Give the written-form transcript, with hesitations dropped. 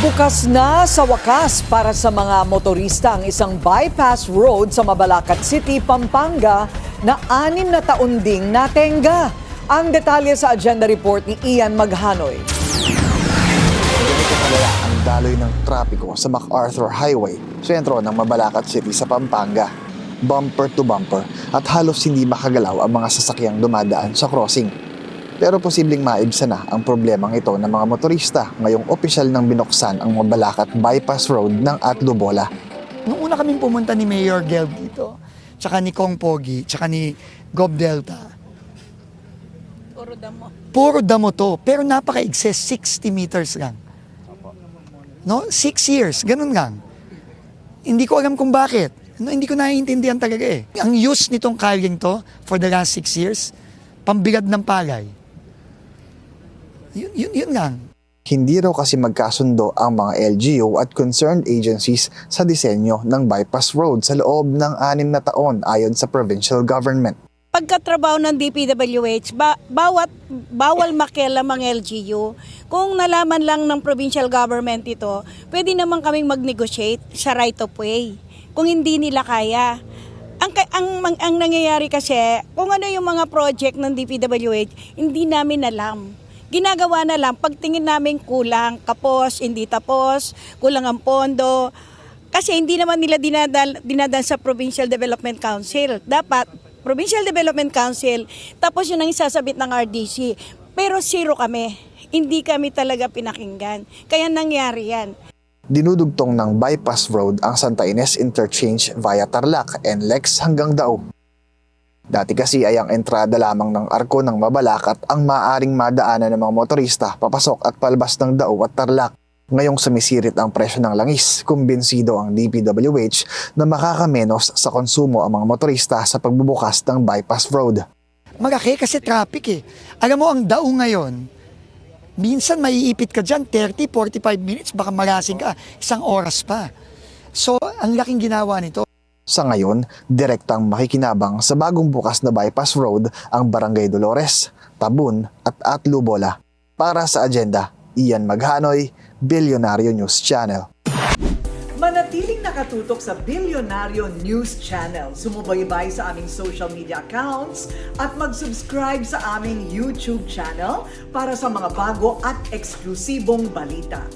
Bukas na sa wakas para sa mga motorista ang isang bypass road sa Mabalacat City, Pampanga na 6 na taon ding natenga. Ang detalye sa agenda report ni Ian Maghanoy. Ganito kalala ang daloy ng trapiko sa MacArthur Highway, sentro ng Mabalacat City sa Pampanga. Bumper to bumper at halos hindi makagalaw ang mga sasakyang dumadaan sa crossing. Pero posibleng maibsan na ang problemang ito ng mga motorista ngayong opisyal nang binuksan ang Mabalacat Bypass Road ng Atlubola. Nung una kaming pumunta ni Mayor Gelb dito, tsaka ni Kong Pogi, tsaka ni Gob Delta. Puro damo to, pero napaka-excess, 60 meters lang. No? 6 years, ganun lang. Hindi ko alam kung bakit. No, hindi ko naiintindihan talaga eh. Ang use nitong kalyeng to for the last 6 years, pambigat ng palay. Yun lang. Hindi raw kasi magkasundo ang mga LGU at concerned agencies sa disenyo ng bypass road sa loob ng 6 na taon ayon sa provincial government. Pagkatrabaho ng DPWH, bawal makialam ang LGU. Kung nalaman lang ng provincial government ito, pwede naman kaming mag-negotiate sa right of way. Kung hindi nila kaya. Ang nangyayari kasi, kung ano yung mga project ng DPWH, hindi namin alam. Ginagawa na lang, pagtingin namin kulang, kapos, hindi tapos, kulang ang pondo. Kasi hindi naman nila dinadal sa Provincial Development Council. Dapat, Provincial Development Council, tapos yun ang isasabit ng RDC. Pero zero kami. Hindi kami talaga pinakinggan. Kaya nangyari yan. Dinudugtong ng bypass road ang Santa Ines Interchange via Tarlac and Lex hanggang Dao. Dati kasi ay ang entrada lamang ng arko ng Mabalacat ang maaring madaanan ng mga motorista papasok at palabas ng Dao at Tarlac. Ngayong sumisirit ang presyo ng langis, kumbinsido ang DPWH na makakamenos sa konsumo ang mga motorista sa pagbubukas ng bypass road. Malaki kasi traffic eh. Alam mo, ang Dao ngayon, minsan maiipit ka dyan, 30-45 minutes, baka malasing ka, 1 oras pa. So, ang laking ginawa nito. Sa ngayon, direktang makikinabang sa bagong bukas na bypass road ang Barangay Dolores, Tabun at Atlubola. Para sa agenda, Ian Maghanoy, Bilyonaryo News Channel. Manatiling nakatutok sa Bilyonaryo News Channel. Sumubaybay sa aming social media accounts at mag-subscribe sa aming YouTube channel para sa mga bago at eksklusibong balita.